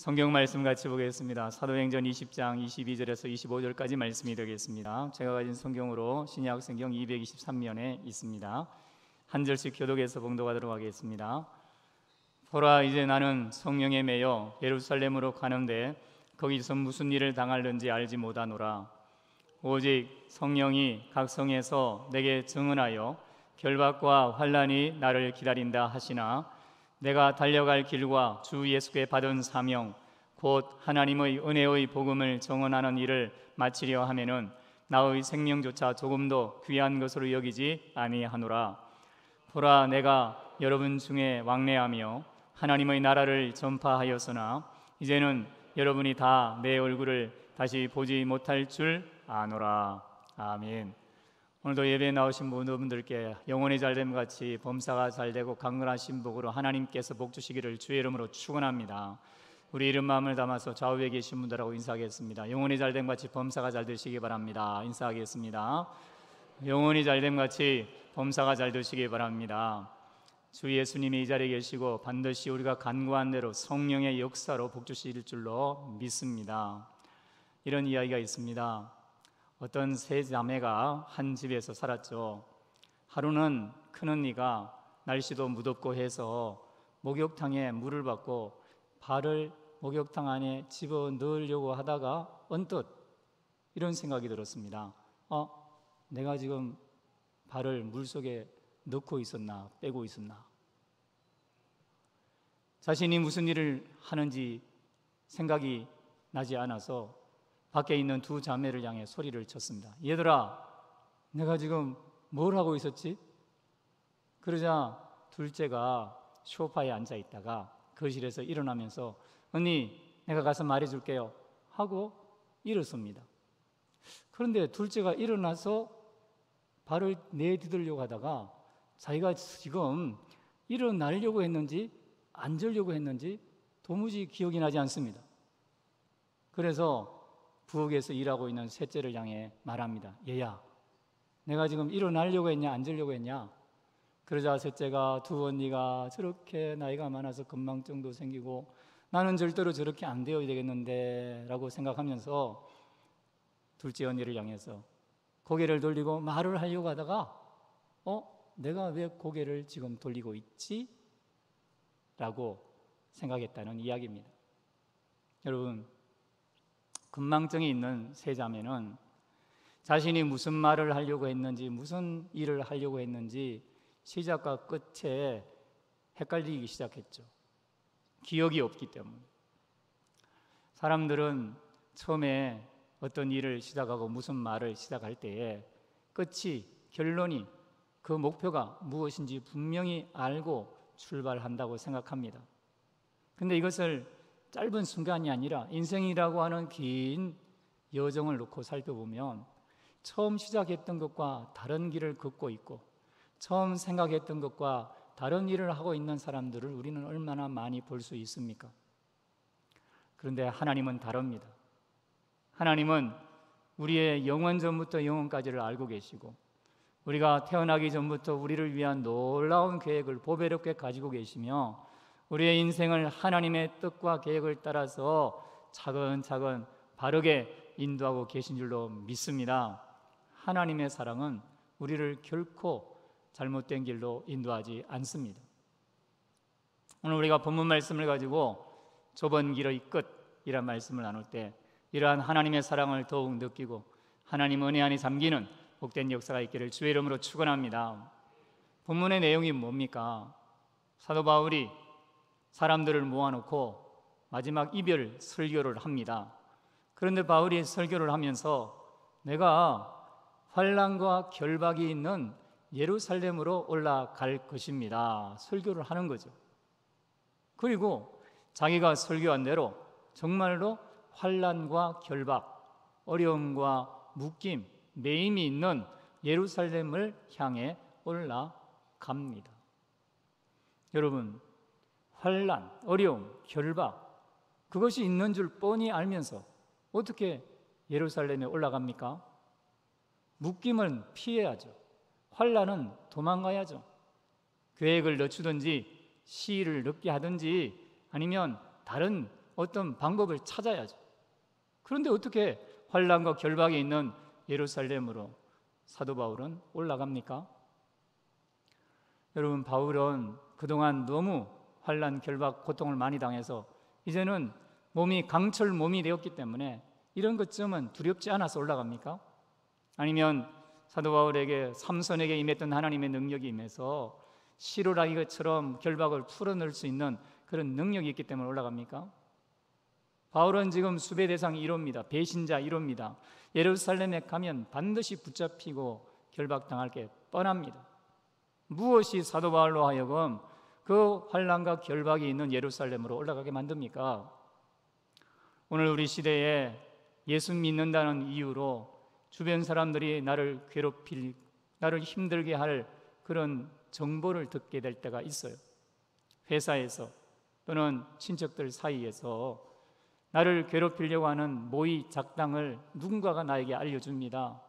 성경 말씀 같이 보겠습니다. 사도행전 20장 22절에서 25절까지 말씀이 되겠습니다. 제가 가진 성경으로 신약 성경 223면에 있습니다. 한 절씩 교독해서 봉독하도록 하겠습니다. 보라, 이제 나는 성령에 매여 예루살렘으로 가는데 거기서 무슨 일을 당할는지 알지 못하노라. 오직 성령이 각 성에서 내게 증언하여 결박과 환난이 나를 기다린다 하시나 내가 달려갈 길과 주 예수께 받은 사명 곧 하나님의 은혜의 복음을 증언하는 일을 마치려 하면은 나의 생명조차 조금도 귀한 것으로 여기지 아니하노라. 보라, 내가 여러분 중에 왕래하며 하나님의 나라를 전파하였으나 이제는 여러분이 다 내 얼굴을 다시 보지 못할 줄 아노라. 아멘. 오늘도 예배에 나오신 모든 분들께 영혼이 잘됨 같이 범사가 잘되고 강건한 신복으로 하나님께서 복 주시기를 주의 이름으로 축원합니다. 우리 이름 마음을 담아서 좌우에 계신 분들하고 인사하겠습니다. 영혼이 잘됨 같이 범사가 잘 되시기 바랍니다. 인사하겠습니다. 영혼이 잘됨 같이 범사가 잘 되시기 바랍니다. 주 예수님이 이 자리에 계시고 반드시 우리가 간구한 대로 성령의 역사로 복 주실 줄로 믿습니다. 이런 이야기가 있습니다. 어떤 세 자매가 한 집에서 살았죠. 하루는 큰언니가 날씨도 무덥고 해서 목욕탕에 물을 받고 발을 목욕탕 안에 집어넣으려고 하다가 언뜻 이런 생각이 들었습니다. 내가 지금 발을 물속에 넣고 있었나 빼고 있었나. 자신이 무슨 일을 하는지 생각이 나지 않아서 밖에 있는 두 자매를 향해 소리를 쳤습니다. 얘들아, 내가 지금 뭘 하고 있었지? 그러자 둘째가 소파에 앉아 있다가 거실에서 일어나면서 언니, 내가 가서 말해줄게요 하고 일어섭니다. 그런데 둘째가 일어나서 발을 내디디려고 하다가 자기가 지금 일어나려고 했는지 앉으려고 했는지 도무지 기억이 나지 않습니다. 그래서 부엌에서 일하고 있는 셋째를 향해 말합니다. 얘야, 내가 지금 일어나려고 했냐 앉으려고 했냐? 그러자 셋째가 두 언니가 저렇게 나이가 많아서 건망증도 생기고 나는 절대로 저렇게 안 되어야 되겠는데 라고 생각하면서 둘째 언니를 향해서 고개를 돌리고 말을 하려고 하다가 내가 왜 고개를 지금 돌리고 있지? 라고 생각했다는 이야기입니다. 여러분, 건망증이 있는 세 자매는 자신이 무슨 말을 하려고 했는지 무슨 일을 하려고 했는지 시작과 끝에 헷갈리기 시작했죠. 기억이 없기 때문에. 사람들은 처음에 어떤 일을 시작하고 무슨 말을 시작할 때에 끝이, 결론이, 그 목표가 무엇인지 분명히 알고 출발한다고 생각합니다. 근데 이것을 짧은 순간이 아니라 인생이라고 하는 긴 여정을 놓고 살펴보면 처음 시작했던 것과 다른 길을 걷고 있고 처음 생각했던 것과 다른 일을 하고 있는 사람들을 우리는 얼마나 많이 볼 수 있습니까? 그런데 하나님은 다릅니다. 하나님은 우리의 영원 전부터 영원까지를 알고 계시고 우리가 태어나기 전부터 우리를 위한 놀라운 계획을 보배롭게 가지고 계시며 우리의 인생을 하나님의 뜻과 계획을 따라서 차근차근 바르게 인도하고 계신 줄로 믿습니다. 하나님의 사랑은 우리를 결코 잘못된 길로 인도하지 않습니다. 오늘 우리가 본문 말씀을 가지고 좁은 길의 끝이란 말씀을 나눌 때 이러한 하나님의 사랑을 더욱 느끼고 하나님 은혜 안에 잠기는 복된 역사가 있기를 주의 이름으로 축원합니다. 본문의 내용이 뭡니까? 사도 바울이 사람들을 모아놓고 마지막 이별 설교를 합니다. 그런데 바울이 설교를 하면서 내가 환난과 결박이 있는 예루살렘으로 올라갈 것입니다. 설교를 하는 거죠. 그리고 자기가 설교한 대로 정말로 환난과 결박, 어려움과 묶임, 매임이 있는 예루살렘을 향해 올라갑니다. 여러분, 환난, 어려움, 결박 그것이 있는 줄 뻔히 알면서 어떻게 예루살렘에 올라갑니까? 묶임은 피해야죠. 환난은 도망가야죠. 계획을 늦추든지 시일을 늦게 하든지 아니면 다른 어떤 방법을 찾아야죠. 그런데 어떻게 환난과 결박이 있는 예루살렘으로 사도 바울은 올라갑니까? 여러분, 바울은 그동안 너무 환난, 결박, 고통을 많이 당해서 이제는 몸이 강철 몸이 되었기 때문에 이런 것쯤은 두렵지 않아서 올라갑니까? 아니면 사도 바울에게 삼손에게 임했던 하나님의 능력이 임해서 시로라기 것처럼 결박을 풀어낼 수 있는 그런 능력이 있기 때문에 올라갑니까? 바울은 지금 수배 대상이 이럽니다. 배신자 이럽니다. 예루살렘에 가면 반드시 붙잡히고 결박당할 게 뻔합니다. 무엇이 사도 바울로 하여금 그 환난과 결박이 있는 예루살렘으로 올라가게 만듭니까? 오늘 우리 시대에 예수 믿는다는 이유로 주변 사람들이 나를 괴롭힐, 나를 힘들게 할 그런 정보를 듣게 될 때가 있어요. 회사에서 또는 친척들 사이에서 나를 괴롭히려고 하는 모의 작당을 누군가가 나에게 알려줍니다.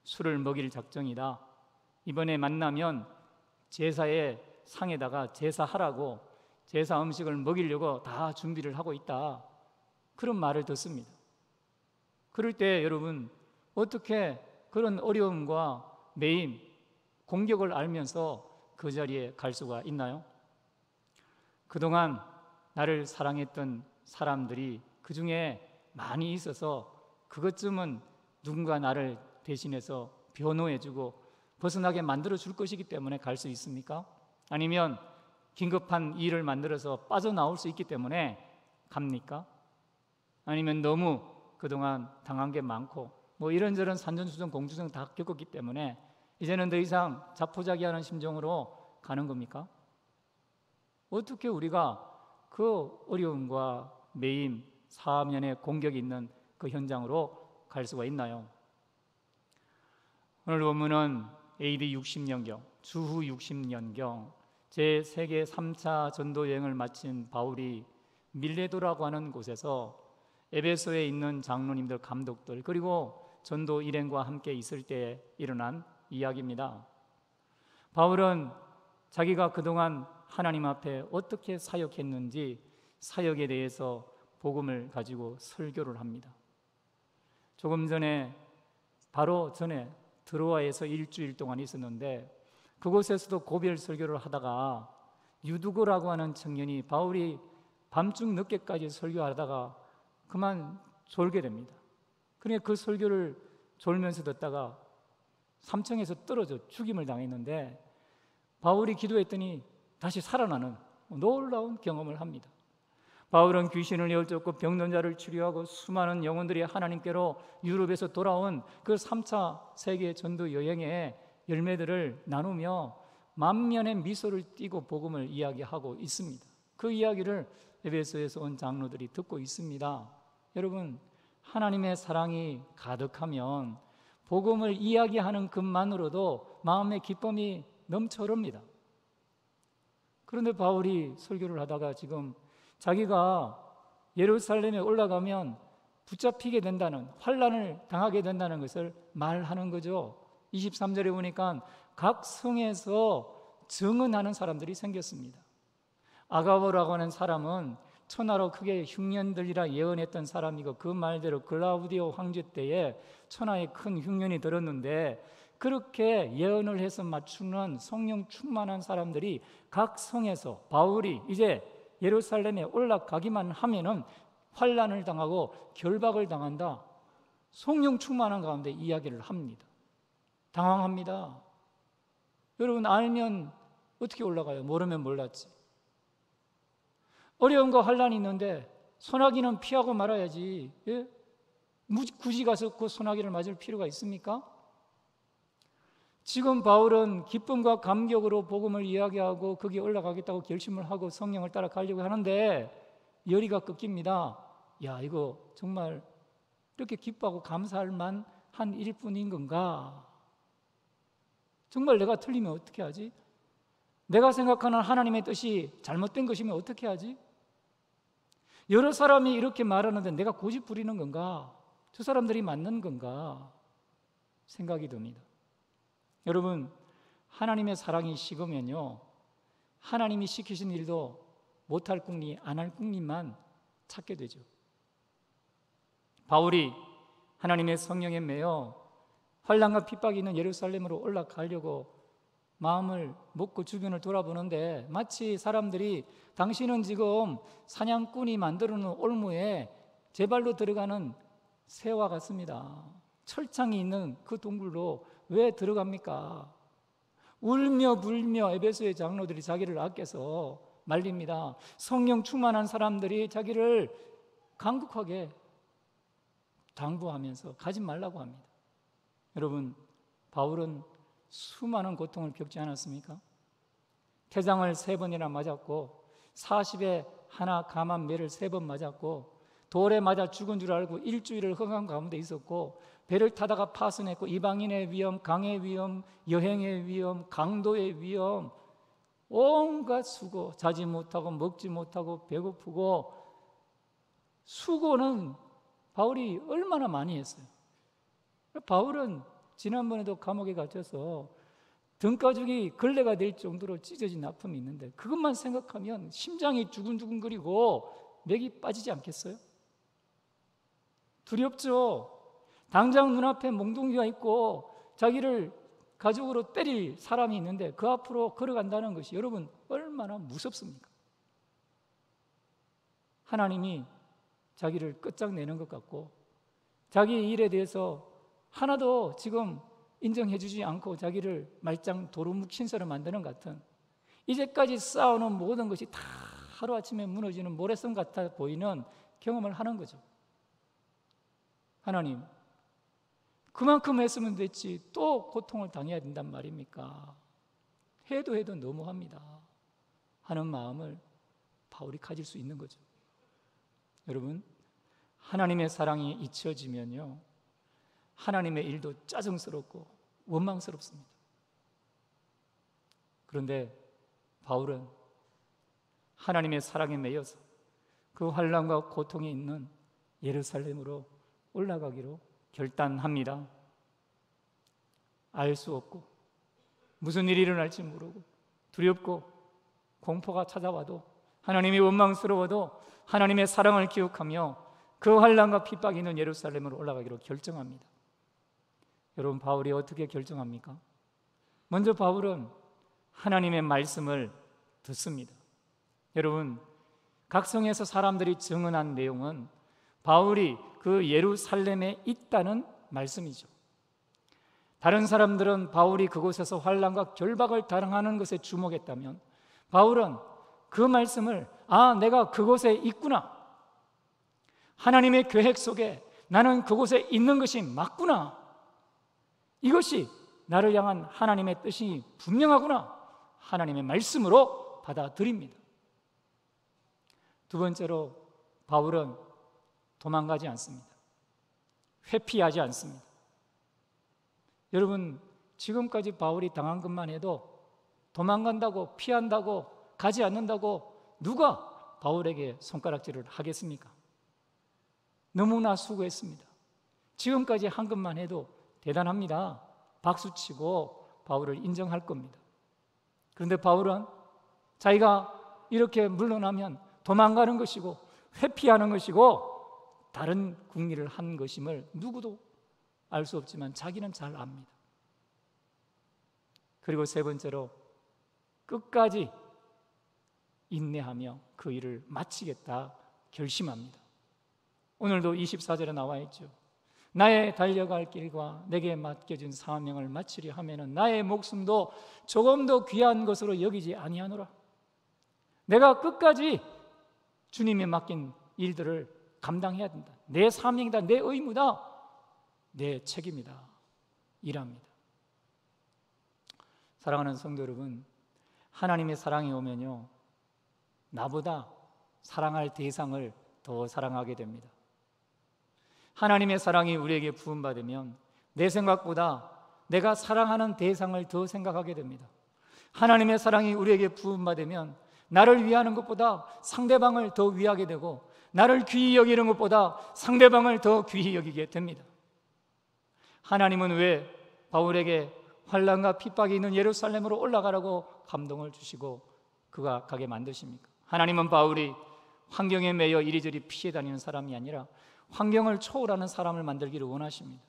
술을 먹일 작정이다. 이번에 만나면 제사의 상에다가 제사하라고 제사 음식을 먹이려고 다 준비를 하고 있다. 그런 말을 듣습니다. 그럴 때 여러분, 어떻게 그런 어려움과 매임, 공격을 알면서 그 자리에 갈 수가 있나요? 그동안 나를 사랑했던 사람들이 그 중에 많이 있어서 그것쯤은 누군가 나를 대신해서 변호해주고 벗어나게 만들어줄 것이기 때문에 갈 수 있습니까? 아니면 긴급한 일을 만들어서 빠져나올 수 있기 때문에 갑니까? 아니면 너무 그동안 당한 게 많고 뭐 이런저런 산전수전 공주성 다 겪었기 때문에 이제는 더 이상 자포자기하는 심정으로 가는 겁니까? 어떻게 우리가 그 어려움과 매임, 사면의 공격이 있는 그 현장으로 갈 수가 있나요? 오늘 본문은 AD 60년경, 주후 60년경 제3계 3차 전도 여행을 마친 바울이 밀레도라고 하는 곳에서 에베소에 있는 장로님들, 감독들 그리고 전도 일행과 함께 있을 때 일어난 이야기입니다. 바울은 자기가 그동안 하나님 앞에 어떻게 사역했는지 사역에 대해서 복음을 가지고 설교를 합니다. 조금 전에 바로 전에 드로아에서 일주일 동안 있었는데 그곳에서도 고별 설교를 하다가 유두고라고 하는 청년이 바울이 밤중 늦게까지 설교하다가 그만 졸게 됩니다. 그러니까 그 설교를 졸면서 듣다가 3층에서 떨어져 죽임을 당했는데 바울이 기도했더니 다시 살아나는 놀라운 경험을 합니다. 바울은 귀신을 열쫓고 병든 자를 치료하고 수많은 영혼들이 하나님께로 유럽에서 돌아온 그 3차 세계 전도 여행의 열매들을 나누며 만면의 미소를 띠고 복음을 이야기하고 있습니다. 그 이야기를 에베소에서 온 장로들이 듣고 있습니다. 여러분, 하나님의 사랑이 가득하면 복음을 이야기하는 것만으로도 마음의 기쁨이 넘쳐 흐릅니다. 그런데 바울이 설교를 하다가 지금 자기가 예루살렘에 올라가면 붙잡히게 된다는, 환난을 당하게 된다는 것을 말하는 거죠. 23절에 보니까 각 성에서 증언하는 사람들이 생겼습니다. 아가보라고 하는 사람은 천하로 크게 흉년들이라 예언했던 사람이고 그 말대로 글라우디오 황제 때에 천하에 큰 흉년이 들었는데 그렇게 예언을 해서 맞추는 성령 충만한 사람들이 각 성에서 바울이 이제 예루살렘에 올라가기만 하면은 환난을 당하고 결박을 당한다. 성령 충만한 가운데 이야기를 합니다. 당황합니다. 여러분, 알면 어떻게 올라가요? 모르면 몰랐지. 어려움과 환난이 있는데 소나기는 피하고 말아야지. 예? 굳이 가서 그 소나기를 맞을 필요가 있습니까? 지금 바울은 기쁨과 감격으로 복음을 이야기하고 거기에 올라가겠다고 결심을 하고 성령을 따라 가려고 하는데 열의가 꺾입니다. 야, 이거 정말 이렇게 기뻐하고 감사할 만한 일뿐인 건가? 정말 내가 틀리면 어떻게 하지? 내가 생각하는 하나님의 뜻이 잘못된 것이면 어떻게 하지? 여러 사람이 이렇게 말하는데 내가 고집 부리는 건가? 저 사람들이 맞는 건가? 생각이 듭니다. 여러분, 하나님의 사랑이 식으면요 하나님이 시키신 일도 못할 궁리, 안 할 궁리만 찾게 되죠. 바울이 하나님의 성령에 매여 환난과 핍박이 있는 예루살렘으로 올라가려고 마음을 먹고 주변을 돌아보는데 마치 사람들이 당신은 지금 사냥꾼이 만들어놓은 올무에 제 발로 들어가는 새와 같습니다. 철창이 있는 그 동굴로 왜 들어갑니까? 울며 불며 에베소의 장로들이 자기를 아껴서 말립니다. 성령 충만한 사람들이 자기를 간곡하게 당부하면서 가지 말라고 합니다. 여러분, 바울은 수많은 고통을 겪지 않았습니까? 태장을 3번이나 맞았고 40에 하나 감한 매를 3번 맞았고 돌에 맞아 죽은 줄 알고 일주일을 흑암 가운데 있었고 배를 타다가 파손했고 이방인의 위험, 강의 위험, 여행의 위험, 강도의 위험, 온갖 수고, 자지 못하고 먹지 못하고 배고프고 수고는 바울이 얼마나 많이 했어요. 바울은 지난번에도 감옥에 갇혀서 등가죽이 걸레가 될 정도로 찢어진 아픔이 있는데 그것만 생각하면 심장이 두근두근거리고 맥이 빠지지 않겠어요? 두렵죠. 당장 눈앞에 몽둥이가 있고 자기를 가족으로 때릴 사람이 있는데 그 앞으로 걸어간다는 것이 여러분 얼마나 무섭습니까? 하나님이 자기를 끝장내는 것 같고 자기 일에 대해서 하나도 지금 인정해 주지 않고 자기를 말짱 도루묵 신사로 만드는 것 같은, 이제까지 쌓아놓은 모든 것이 다 하루아침에 무너지는 모래성 같아 보이는 경험을 하는 거죠. 하나님, 그만큼 했으면 됐지 또 고통을 당해야 된단 말입니까? 해도 너무합니다 하는 마음을 바울이 가질 수 있는 거죠. 여러분, 하나님의 사랑이 잊혀지면요 하나님의 일도 짜증스럽고 원망스럽습니다. 그런데 바울은 하나님의 사랑에 매여서 그 환난과 고통이 있는 예루살렘으로 올라가기로 결단합니다. 알 수 없고 무슨 일이 일어날지 모르고 두렵고 공포가 찾아와도 하나님이 원망스러워도 하나님의 사랑을 기억하며 그 환난과 핍박이 있는 예루살렘으로 올라가기로 결정합니다. 여러분, 바울이 어떻게 결정합니까? 먼저 바울은 하나님의 말씀을 듣습니다. 여러분, 각성에서 사람들이 증언한 내용은 바울이 그 예루살렘에 있다는 말씀이죠. 다른 사람들은 바울이 그곳에서 환난과 결박을 당하는 것에 주목했다면 바울은 그 말씀을 내가 그곳에 있구나, 하나님의 계획 속에 나는 그곳에 있는 것이 맞구나, 이것이 나를 향한 하나님의 뜻이 분명하구나, 하나님의 말씀으로 받아들입니다. 두 번째로 바울은 도망가지 않습니다. 회피하지 않습니다. 여러분, 지금까지 바울이 당한 것만 해도 도망간다고, 피한다고, 가지 않는다고 누가 바울에게 손가락질을 하겠습니까? 너무나 수고했습니다. 지금까지 한 것만 해도 대단합니다. 박수치고 바울을 인정할 겁니다. 그런데 바울은 자기가 이렇게 물러나면 도망가는 것이고 회피하는 것이고 다른 궁리를 한 것임을 누구도 알 수 없지만 자기는 잘 압니다. 그리고 세 번째로 끝까지 인내하며 그 일을 마치겠다 결심합니다. 오늘도 24절에 나와 있죠. 나의 달려갈 길과 내게 맡겨진 사명을 마치려 하면은 나의 목숨도 조금 더 귀한 것으로 여기지 아니하노라. 내가 끝까지 주님이 맡긴 일들을 감당해야 된다. 내 사명이다, 내 의무다, 내 책임이다, 일합니다. 사랑하는 성도 여러분, 하나님의 사랑이 오면요 나보다 사랑할 대상을 더 사랑하게 됩니다. 하나님의 사랑이 우리에게 부음받으면 내 생각보다 내가 사랑하는 대상을 더 생각하게 됩니다. 하나님의 사랑이 우리에게 부음받으면 나를 위하는 것보다 상대방을 더 위하게 되고 나를 귀히 여기는 것보다 상대방을 더 귀히 여기게 됩니다. 하나님은 왜 바울에게 환난과 핍박이 있는 예루살렘으로 올라가라고 감동을 주시고 그가 가게 만드십니까? 하나님은 바울이 환경에 매여 이리저리 피해 다니는 사람이 아니라 환경을 초월하는 사람을 만들기를 원하십니다.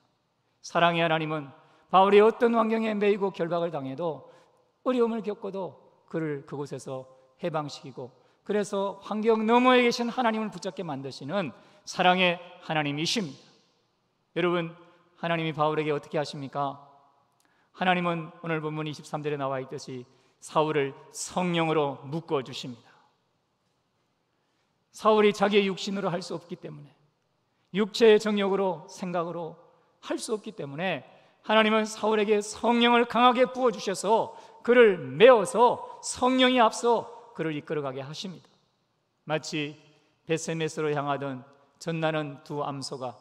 사랑의 하나님은 바울이 어떤 환경에 매이고 결박을 당해도 어려움을 겪어도 그를 그곳에서 해방시키고, 그래서 환경 너머에 계신 하나님을 붙잡게 만드시는 사랑의 하나님이십니다. 여러분, 하나님이 바울에게 어떻게 하십니까? 하나님은 오늘 본문 23절에 나와 있듯이 사울을 성령으로 묶어주십니다. 사울이 자기의 육신으로 할 수 없기 때문에, 육체의 정욕으로 생각으로 할 수 없기 때문에 하나님은 사울에게 성령을 강하게 부어주셔서 그를 메어서 성령이 앞서 그를 이끌어가게 하십니다. 마치 벳세메스로 향하던 전나는 두 암소가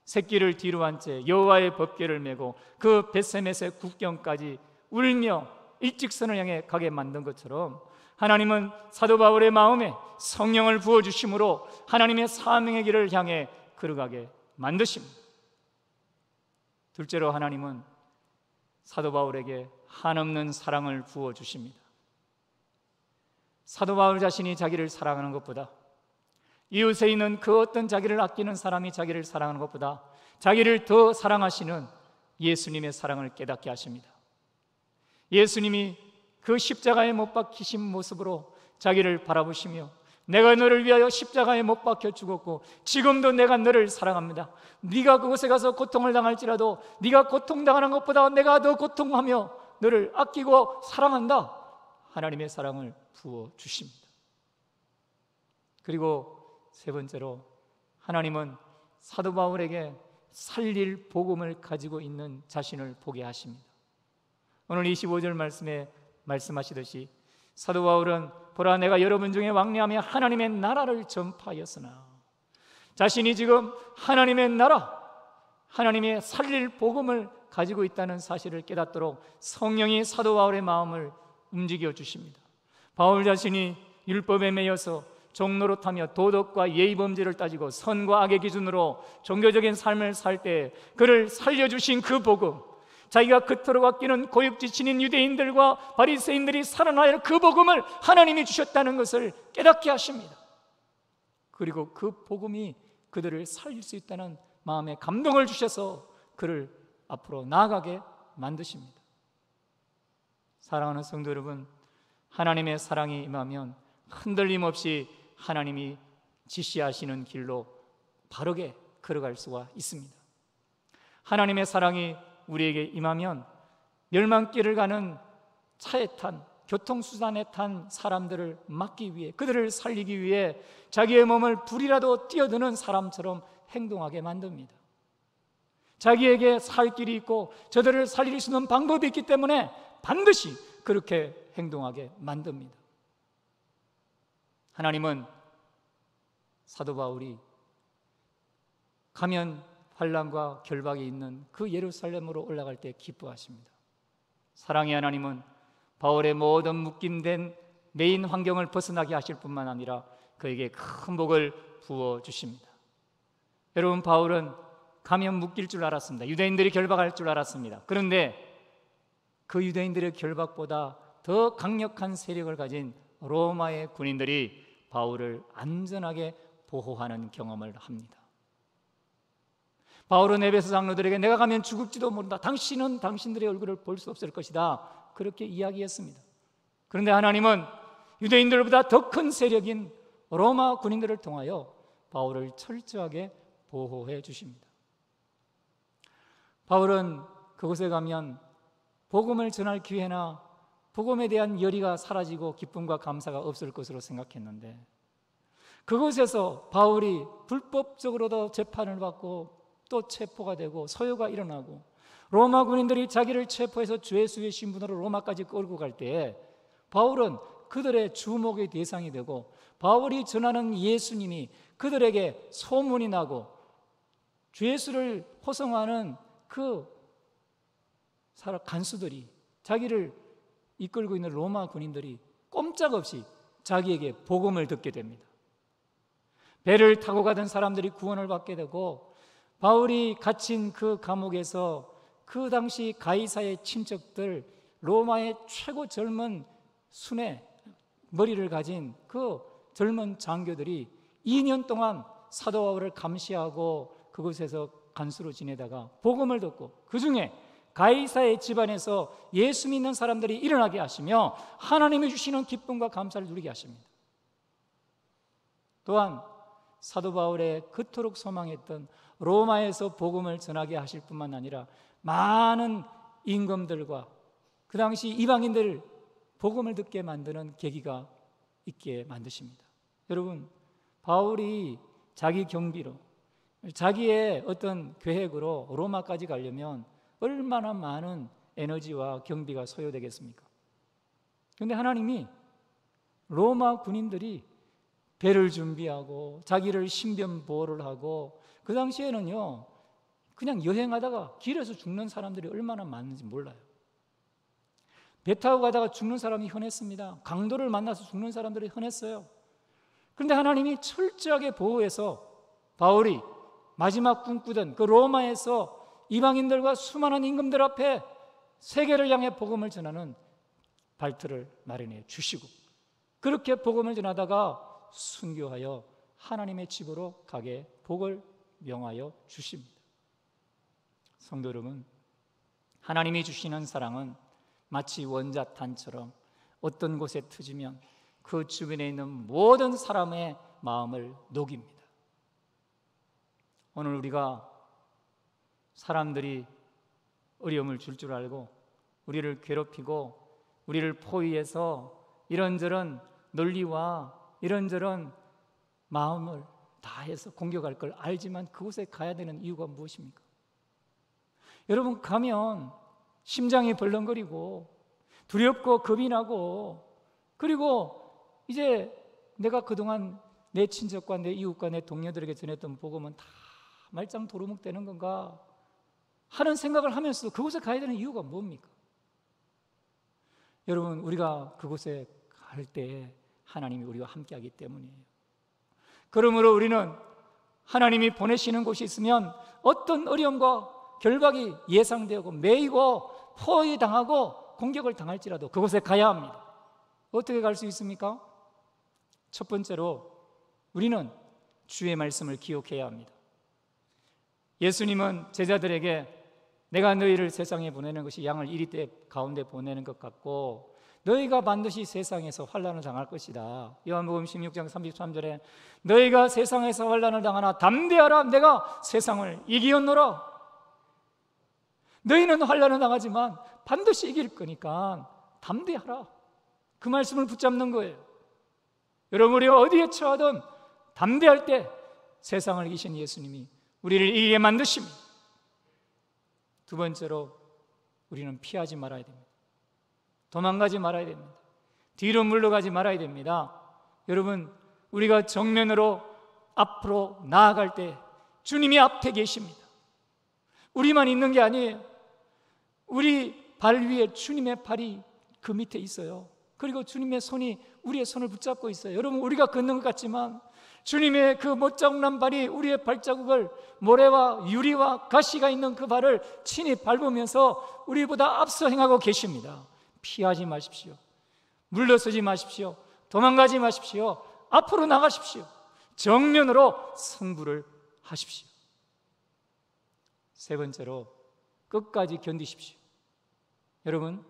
새끼를 뒤로 한 채 여호와의 법궤를 메고 그 벳세메스의 국경까지 울며 일직선을 향해 가게 만든 것처럼, 하나님은 사도 바울의 마음에 성령을 부어주심으로 하나님의 사명의 길을 향해 걸어가게 만드십니다. 둘째로, 하나님은 사도 바울에게 한없는 사랑을 부어주십니다. 사도 바울 자신이 자기를 사랑하는 것보다, 이웃에 있는 그 어떤 자기를 아끼는 사람이 자기를 사랑하는 것보다 자기를 더 사랑하시는 예수님의 사랑을 깨닫게 하십니다. 예수님이 그 십자가에 못 박히신 모습으로 자기를 바라보시며, 내가 너를 위하여 십자가에 못 박혀 죽었고 지금도 내가 너를 사랑합니다. 네가 그곳에 가서 고통을 당할지라도 네가 고통당하는 것보다 내가 더 고통하며 너를 아끼고 사랑한다. 하나님의 사랑을 부어주십니다. 그리고 세 번째로, 하나님은 사도 바울에게 살릴 복음을 가지고 있는 자신을 보게 하십니다. 오늘 25절 말씀에 말씀하시듯이 사도 바울은 보라, 내가 여러분 중에 왕래하며 하나님의 나라를 전파하였으나, 자신이 지금 하나님의 나라, 하나님의 살릴 복음을 가지고 있다는 사실을 깨닫도록 성령이 사도 바울의 마음을 움직여 주십니다. 바울 자신이 율법에 매여서 종노릇하며 도덕과 예의범죄를 따지고 선과 악의 기준으로 종교적인 삶을 살 때 그를 살려주신 그 복음, 자기가 그토록 아끼는 고육지신인 유대인들과 바리새인들이 살아나야 할 그 복음을 하나님이 주셨다는 것을 깨닫게 하십니다. 그리고 그 복음이 그들을 살릴 수 있다는 마음에 감동을 주셔서 그를 앞으로 나아가게 만드십니다. 사랑하는 성도 여러분, 하나님의 사랑이 임하면 흔들림 없이 하나님이 지시하시는 길로 바르게 걸어갈 수가 있습니다. 하나님의 사랑이 우리에게 임하면 멸망길을 가는 차에 탄, 교통수단에 탄 사람들을 막기 위해, 그들을 살리기 위해 자기의 몸을 불이라도 뛰어드는 사람처럼 행동하게 만듭니다. 자기에게 살 길이 있고 저들을 살릴 수 있는 방법이 있기 때문에 반드시 그렇게 행동하게 만듭니다. 하나님은 사도 바울이 가면 환난과 결박이 있는 그 예루살렘으로 올라갈 때 기뻐하십니다. 사랑의 하나님은 바울의 모든 묶임된 매인 환경을 벗어나게 하실 뿐만 아니라 그에게 큰 복을 부어주십니다. 여러분, 바울은 가면 묶일 줄 알았습니다. 유대인들이 결박할 줄 알았습니다. 그런데 그 유대인들의 결박보다 더 강력한 세력을 가진 로마의 군인들이 바울을 안전하게 보호하는 경험을 합니다. 바울은 에베소 장로들에게 내가 가면 죽을지도 모른다, 당신은 당신들의 얼굴을 볼 수 없을 것이다, 그렇게 이야기했습니다. 그런데 하나님은 유대인들보다 더 큰 세력인 로마 군인들을 통하여 바울을 철저하게 보호해 주십니다. 바울은 그곳에 가면 복음을 전할 기회나 복음에 대한 열의가 사라지고 기쁨과 감사가 없을 것으로 생각했는데, 그곳에서 바울이 불법적으로도 재판을 받고 또 체포가 되고 소요가 일어나고 로마 군인들이 자기를 체포해서 죄수의 신분으로 로마까지 끌고 갈 때에 바울은 그들의 주목의 대상이 되고, 바울이 전하는 예수님이 그들에게 소문이 나고, 죄수를 호송하는 그 간수들이, 자기를 이끌고 있는 로마 군인들이 꼼짝없이 자기에게 복음을 듣게 됩니다. 배를 타고 가던 사람들이 구원을 받게 되고, 바울이 갇힌 그 감옥에서 그 당시 가이사의 친척들, 로마의 최고 젊은 순의 머리를 가진 그 젊은 장교들이 2년 동안 사도 바울을 감시하고 그곳에서 간수로 지내다가 복음을 듣고 그 중에 가이사의 집안에서 예수 믿는 사람들이 일어나게 하시며 하나님이 주시는 기쁨과 감사를 누리게 하십니다. 또한 사도 바울의 그토록 소망했던 로마에서 복음을 전하게 하실 뿐만 아니라 많은 임금들과 그 당시 이방인들 복음을 듣게 만드는 계기가 있게 만드십니다. 여러분, 바울이 자기 경비로 자기의 어떤 계획으로 로마까지 가려면 얼마나 많은 에너지와 경비가 소요되겠습니까? 그런데 하나님이 로마 군인들이 배를 준비하고 자기를 신변 보호를 하고 그 당시에는요 그냥 여행하다가 길에서 죽는 사람들이 얼마나 많은지 몰라요. 배 타고 가다가 죽는 사람이 흔했습니다. 강도를 만나서 죽는 사람들이 흔했어요. 그런데 하나님이 철저하게 보호해서 바울이 마지막 꿈꾸던 그 로마에서 이방인들과 수많은 임금들 앞에 세계를 향해 복음을 전하는 발틀을 마련해 주시고 그렇게 복음을 전하다가 순교하여 하나님의 집으로 가게 복을 명하여 주십니다. 성도 여러분, 하나님이 주시는 사랑은 마치 원자탄처럼 어떤 곳에 터지면 그 주변에 있는 모든 사람의 마음을 녹입니다. 오늘 우리가 사람들이 어려움을 줄 알고 우리를 괴롭히고 우리를 포위해서 이런저런 논리와 이런저런 마음을 다해서 공격할 걸 알지만 그곳에 가야 되는 이유가 무엇입니까? 여러분, 가면 심장이 벌렁거리고 두렵고 겁이 나고 그리고 이제 내가 그동안 내 친척과 내 이웃과 내 동료들에게 전했던 복음은 다 말짱 도루묵 되는 건가 하는 생각을 하면서도 그곳에 가야 되는 이유가 뭡니까? 여러분, 우리가 그곳에 갈 때 하나님이 우리와 함께하기 때문이에요. 그러므로 우리는 하나님이 보내시는 곳이 있으면 어떤 어려움과 결박이 예상되고 매이고 포위당하고 공격을 당할지라도 그곳에 가야 합니다. 어떻게 갈 수 있습니까? 첫 번째로 우리는 주의 말씀을 기억해야 합니다. 예수님은 제자들에게 내가 너희를 세상에 보내는 것이 양을 이리떼 가운데 보내는 것 같고 너희가 반드시 세상에서 환난을 당할 것이다. 요한복음 16장 33절에 너희가 세상에서 환난을 당하나 담대하라, 내가 세상을 이기었노라. 너희는 환난을 당하지만 반드시 이길 거니까 담대하라. 그 말씀을 붙잡는 거예요. 여러분, 우리가 어디에 처하든 담대할 때 세상을 이기신 예수님이 우리를 이기게 만드십니다. 두 번째로 우리는 피하지 말아야 됩니다. 도망가지 말아야 됩니다. 뒤로 물러가지 말아야 됩니다. 여러분, 우리가 정면으로 앞으로 나아갈 때 주님이 앞에 계십니다. 우리만 있는 게 아니에요. 우리 발 위에 주님의 발이 그 밑에 있어요. 그리고 주님의 손이 우리의 손을 붙잡고 있어요. 여러분, 우리가 걷는 것 같지만 주님의 그 못자국난 발이 우리의 발자국을 모래와 유리와 가시가 있는 그 발을 친히 밟으면서 우리보다 앞서 행하고 계십니다. 피하지 마십시오. 물러서지 마십시오. 도망가지 마십시오. 앞으로 나가십시오. 정면으로 승부를 하십시오. 세 번째로 끝까지 견디십시오. 여러분,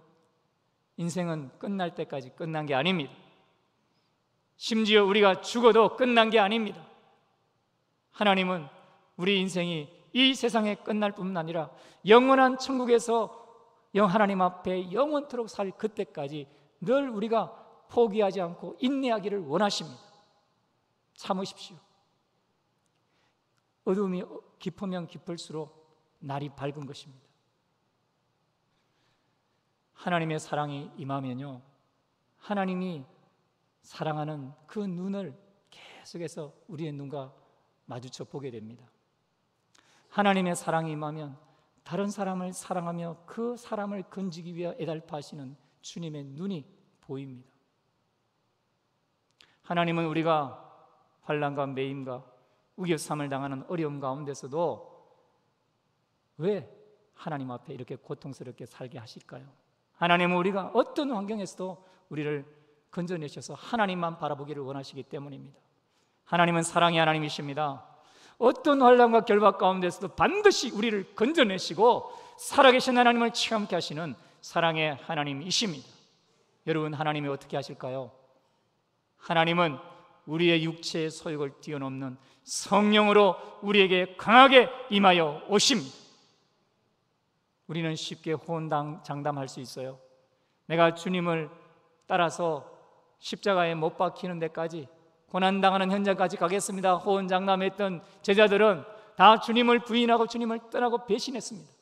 인생은 끝날 때까지 끝난 게 아닙니다. 심지어 우리가 죽어도 끝난 게 아닙니다. 하나님은 우리 인생이 이 세상에 끝날 뿐만 아니라 영원한 천국에서 하나님 앞에 영원토록 살 그때까지 늘 우리가 포기하지 않고 인내하기를 원하십니다. 참으십시오. 어둠이 깊으면 깊을수록 날이 밝은 것입니다. 하나님의 사랑이 임하면요, 하나님이 사랑하는 그 눈을 계속해서 우리의 눈과 마주쳐 보게 됩니다. 하나님의 사랑이 임하면 다른 사람을 사랑하며 그 사람을 건지기 위해 애달파하시는 주님의 눈이 보입니다. 하나님은 우리가 환난과 매임과 우겨쌈을 당하는 어려움 가운데서도 왜 하나님 앞에 이렇게 고통스럽게 살게 하실까요? 하나님은 우리가 어떤 환경에서도 우리를 건져내셔서 하나님만 바라보기를 원하시기 때문입니다. 하나님은 사랑의 하나님이십니다. 어떤 환난과 결박 가운데서도 반드시 우리를 건져내시고 살아계신 하나님을 체험케 하시는 사랑의 하나님이십니다. 여러분, 하나님이 어떻게 하실까요? 하나님은 우리의 육체의 소욕을 뛰어넘는 성령으로 우리에게 강하게 임하여 오십니다. 우리는 쉽게 호언장담할 수 있어요. 내가 주님을 따라서 십자가에 못 박히는 데까지, 고난당하는 현장까지 가겠습니다. 호언장담했던 제자들은 다 주님을 부인하고 주님을 떠나고 배신했습니다.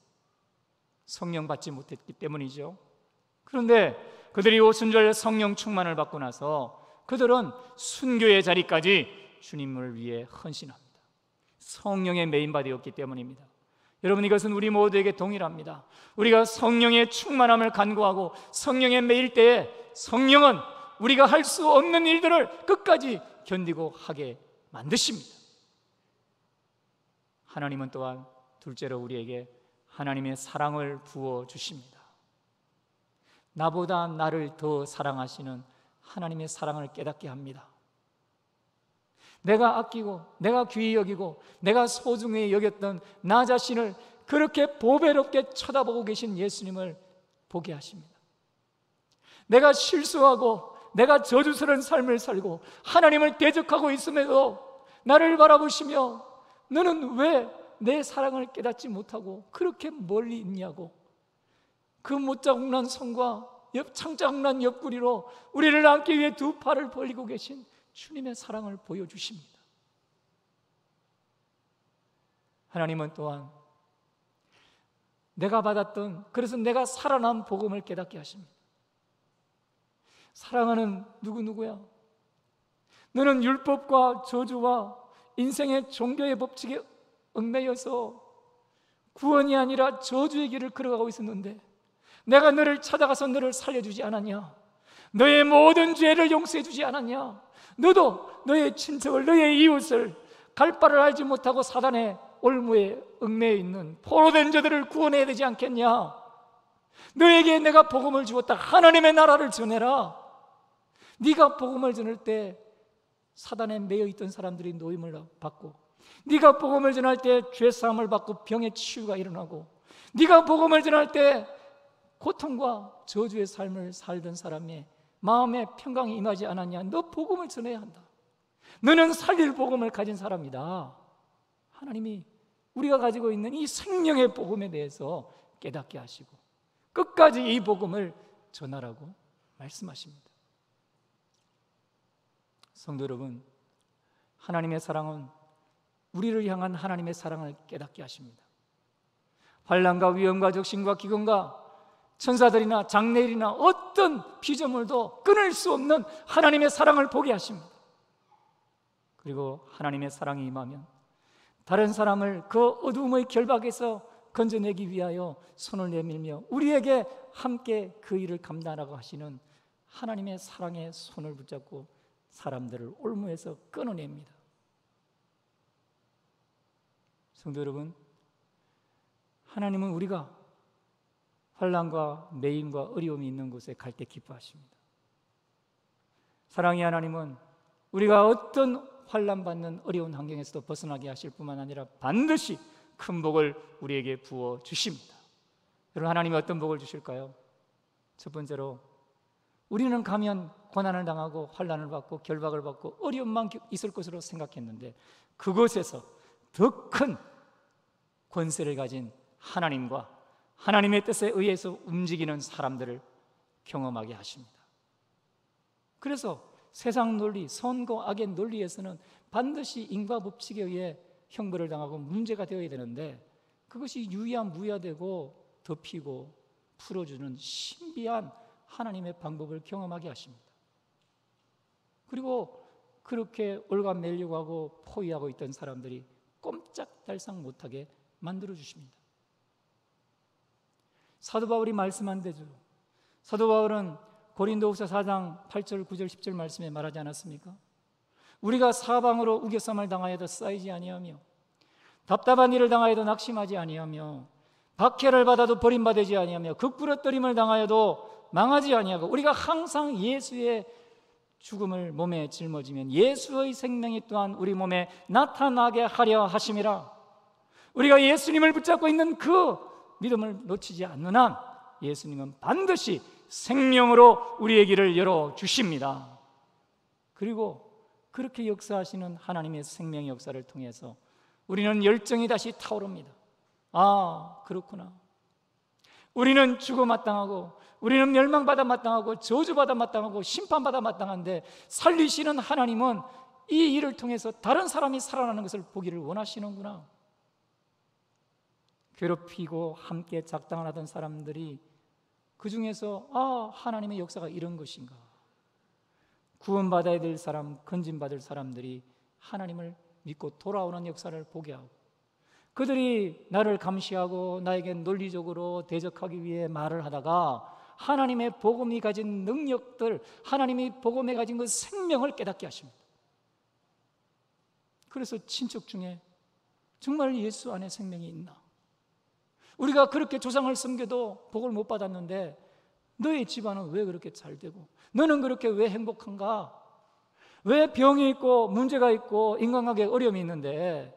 성령 받지 못했기 때문이죠. 그런데 그들이 오순절 성령 충만을 받고 나서 그들은 순교의 자리까지 주님을 위해 헌신합니다. 성령의 메인바디였기 때문입니다. 여러분, 이것은 우리 모두에게 동일합니다. 우리가 성령의 충만함을 간구하고 성령에 매일 때에 성령은 우리가 할 수 없는 일들을 끝까지 견디고 하게 만드십니다. 하나님은 또한 둘째로 우리에게 하나님의 사랑을 부어주십니다. 나보다 나를 더 사랑하시는 하나님의 사랑을 깨닫게 합니다. 내가 아끼고 내가 귀히 여기고 내가 소중히 여겼던 나 자신을 그렇게 보배롭게 쳐다보고 계신 예수님을 보게 하십니다. 내가 실수하고 내가 저주스러운 삶을 살고 하나님을 대적하고 있음에도 나를 바라보시며 너는 왜 내 사랑을 깨닫지 못하고 그렇게 멀리 있냐고, 그 못자국난 손과 창자국난 옆구리로 우리를 안기 위해 두 팔을 벌리고 계신 주님의 사랑을 보여주십니다. 하나님은 또한 내가 받았던, 그래서 내가 살아난 복음을 깨닫게 하십니다. 사랑하는 누구야? 너는 율법과 저주와 인생의 종교의 법칙에 얽매여서 구원이 아니라 저주의 길을 걸어가고 있었는데 내가 너를 찾아가서 너를 살려주지 않았냐? 너의 모든 죄를 용서해 주지 않았냐? 너도 너의 친척을, 너의 이웃을 갈 바를 알지 못하고 사단의 올무에 얽매여 있는 포로된 자들을 구원해야 되지 않겠냐? 너에게 내가 복음을 주었다. 하나님의 나라를 전해라. 네가 복음을 전할 때 사단에 매여 있던 사람들이 노임을 받고, 네가 복음을 전할 때 죄사함을 받고 병의 치유가 일어나고, 네가 복음을 전할 때 고통과 저주의 삶을 살던 사람의 마음에 평강이 임하지 않았냐? 너 복음을 전해야 한다. 너는 살릴 복음을 가진 사람이다. 하나님이 우리가 가지고 있는 이 생명의 복음에 대해서 깨닫게 하시고 끝까지 이 복음을 전하라고 말씀하십니다. 성도 여러분, 하나님의 사랑은 우리를 향한 하나님의 사랑을 깨닫게 하십니다. 환난과 위험과 적신과 기근과 천사들이나 장래일이나 어떤 피조물도 끊을 수 없는 하나님의 사랑을 보게 하십니다. 그리고 하나님의 사랑이 임하면 다른 사람을 그 어두움의 결박에서 건져내기 위하여 손을 내밀며 우리에게 함께 그 일을 감당하라고 하시는 하나님의 사랑의 손을 붙잡고 사람들을 올무에서 끊어냅니다. 성도 여러분, 하나님은 우리가 환난과 매임과 어려움이 있는 곳에 갈 때 기뻐하십니다. 사랑의 하나님은 우리가 어떤 환난받는 어려운 환경에서도 벗어나게 하실 뿐만 아니라 반드시 큰 복을 우리에게 부어 주십니다. 여러분, 하나님이 어떤 복을 주실까요? 첫 번째로, 우리는 가면 고난을 당하고 환난을 받고 결박을 받고 어려움만 있을 것으로 생각했는데 그곳에서 더 큰 권세를 가진 하나님과 하나님의 뜻에 의해서 움직이는 사람들을 경험하게 하십니다. 그래서 세상 논리, 선과 악의 논리에서는 반드시 인과 법칙에 의해 형벌을 당하고 문제가 되어야 되는데 그것이 무야되고 덮이고 풀어주는 신비한 하나님의 방법을 경험하게 하십니다. 그리고 그렇게 올가매려고 하고 포위하고 있던 사람들이 꼼짝달싹 못하게 만들어주십니다. 사도 바울이 말씀한 대로 사도 바울은 고린도후서 4장 8절, 9절, 10절 말씀에 말하지 않았습니까? 우리가 사방으로 우겨쌈을 당하여도 쌓이지 아니하며 답답한 일을 당하여도 낙심하지 아니하며 박해를 받아도 버림받지 아니하며 극부러뜨림을 당하여도 망하지 아니하고 우리가 항상 예수의 죽음을 몸에 짊어지면 예수의 생명이 또한 우리 몸에 나타나게 하려 하심이라. 우리가 예수님을 붙잡고 있는 그 믿음을 놓치지 않는 한 예수님은 반드시 생명으로 우리의 길을 열어주십니다. 그리고 그렇게 역사하시는 하나님의 생명의 역사를 통해서 우리는 열정이 다시 타오릅니다. 아, 그렇구나. 우리는 죽어 마땅하고, 우리는 멸망받아 마땅하고, 저주받아 마땅하고, 심판받아 마땅한데 살리시는 하나님은 이 일을 통해서 다른 사람이 살아나는 것을 보기를 원하시는구나. 괴롭히고 함께 작당을 하던 사람들이 그 중에서 하나님의 역사가 이런 것인가, 구원받아야 될 사람, 건진받을 사람들이 하나님을 믿고 돌아오는 역사를 보게 하고, 그들이 나를 감시하고 나에게 논리적으로 대적하기 위해 말을 하다가 하나님의 복음이 가진 능력들, 하나님이 복음에 가진 그 생명을 깨닫게 하십니다. 그래서 친척 중에 정말 예수 안에 생명이 있나? 우리가 그렇게 조상을 섬겨도 복을 못 받았는데 너의 집안은 왜 그렇게 잘 되고, 너는 그렇게 왜 행복한가? 왜 병이 있고 문제가 있고 인간관계에 어려움이 있는데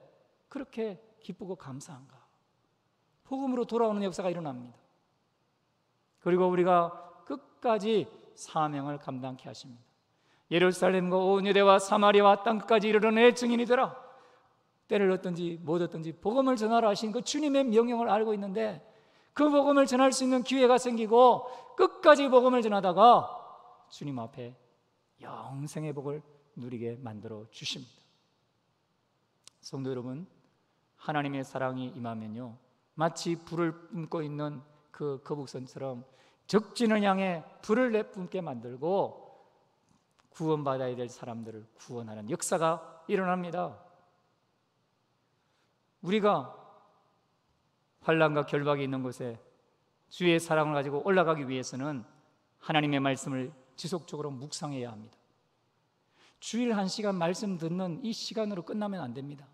그렇게 기쁘고 감사한가? 복음으로 돌아오는 역사가 일어납니다. 그리고 우리가 끝까지 사명을 감당케 하십니다. 예루살렘과 온 유대와 사마리아와 땅끝까지 이르러 내 증인이 되라. 때를 얻든지 못 얻든지 복음을 전하라 하신 그 주님의 명령을 알고 있는데 그 복음을 전할 수 있는 기회가 생기고 끝까지 복음을 전하다가 주님 앞에 영생의 복을 누리게 만들어 주십니다. 성도 여러분, 하나님의 사랑이 임하면요, 마치 불을 뿜고 있는 그 거북선처럼 적진을 향해 불을 내뿜게 만들고 구원받아야 될 사람들을 구원하는 역사가 일어납니다. 우리가 환난과 결박이 있는 곳에 주의 사랑을 가지고 올라가기 위해서는 하나님의 말씀을 지속적으로 묵상해야 합니다. 주일 1시간 말씀 듣는 이 시간으로 끝나면 안 됩니다.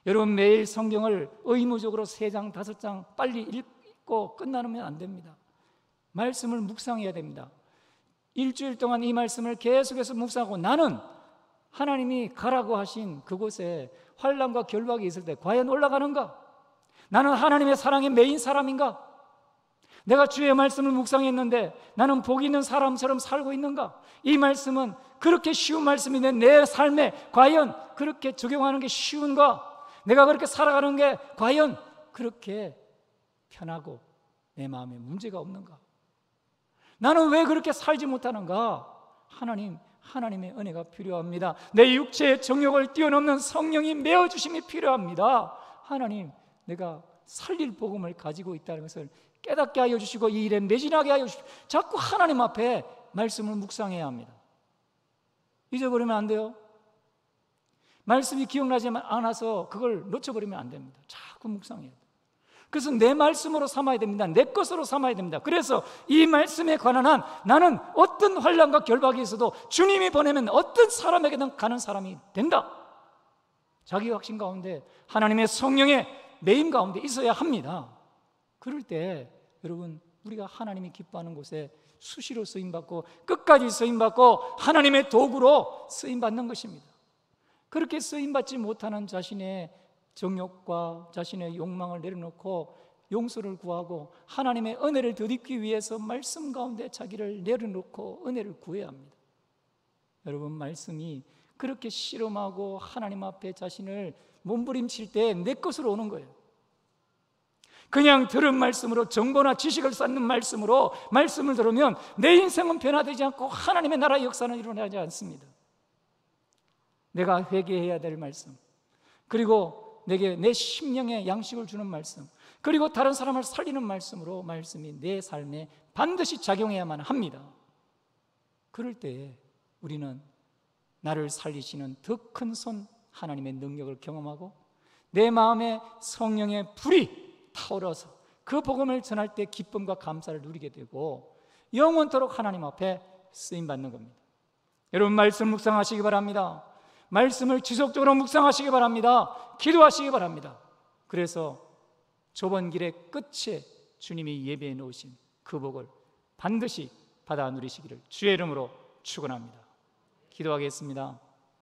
여러분, 매일 성경을 의무적으로 3장, 5장 빨리 읽고 끝나면 안 됩니다. 말씀을 묵상해야 됩니다. 일주일 동안 이 말씀을 계속해서 묵상하고, 나는 하나님이 가라고 하신 그곳에 환난과 결박이 있을 때 과연 올라가는가? 나는 하나님의 사랑에 매인 사람인가? 내가 주의 말씀을 묵상했는데 나는 복 있는 사람처럼 살고 있는가? 이 말씀은 그렇게 쉬운 말씀인데 내 삶에 과연 그렇게 적용하는 게 쉬운가? 내가 그렇게 살아가는 게 과연 그렇게 편하고 내 마음에 문제가 없는가? 나는 왜 그렇게 살지 못하는가? 하나님의 은혜가 필요합니다. 내 육체의 정욕을 뛰어넘는 성령이 메어주심이 필요합니다. 하나님, 내가 살릴 복음을 가지고 있다는 것을 깨닫게 하여 주시고 이 일에 매진하게 하여 주시고, 자꾸 하나님 앞에 말씀을 묵상해야 합니다. 잊어버리면 안 돼요. 말씀이 기억나지 않아서 그걸 놓쳐버리면 안 됩니다. 자꾸 묵상해야 돼요. 그래서 내 말씀으로 삼아야 됩니다. 내 것으로 삼아야 됩니다. 그래서 이 말씀에 관한 한 나는 어떤 환난과 결박이 있어도 주님이 보내면 어떤 사람에게든 가는 사람이 된다. 자기 확신 가운데 하나님의 성령의 매임 가운데 있어야 합니다. 그럴 때 여러분, 우리가 하나님이 기뻐하는 곳에 수시로 쓰임받고 끝까지 쓰임받고 하나님의 도구로 쓰임받는 것입니다. 그렇게 쓰임받지 못하는 자신의 정욕과 자신의 욕망을 내려놓고 용서를 구하고 하나님의 은혜를 덧입기 위해서 말씀 가운데 자기를 내려놓고 은혜를 구해야 합니다. 여러분, 말씀이 그렇게 씨름하고 하나님 앞에 자신을 몸부림칠 때 내 것으로 오는 거예요. 그냥 들은 말씀으로, 정보나 지식을 쌓는 말씀으로 말씀을 들으면 내 인생은 변화되지 않고 하나님의 나라의 역사는 일어나지 않습니다. 내가 회개해야 될 말씀, 그리고 내게 내 심령에 양식을 주는 말씀, 그리고 다른 사람을 살리는 말씀으로 말씀이 내 삶에 반드시 작용해야만 합니다. 그럴 때에 우리는 나를 살리시는 더 큰 손 하나님의 능력을 경험하고 내 마음에 성령의 불이 타오르서 그 복음을 전할 때 기쁨과 감사를 누리게 되고 영원토록 하나님 앞에 쓰임받는 겁니다. 여러분, 말씀 묵상하시기 바랍니다. 말씀을 지속적으로 묵상하시기 바랍니다. 기도하시기 바랍니다. 그래서 좁은 길의 끝에 주님이 예배해 놓으신 그 복을 반드시 받아 누리시기를 주의 이름으로 축원합니다. 기도하겠습니다.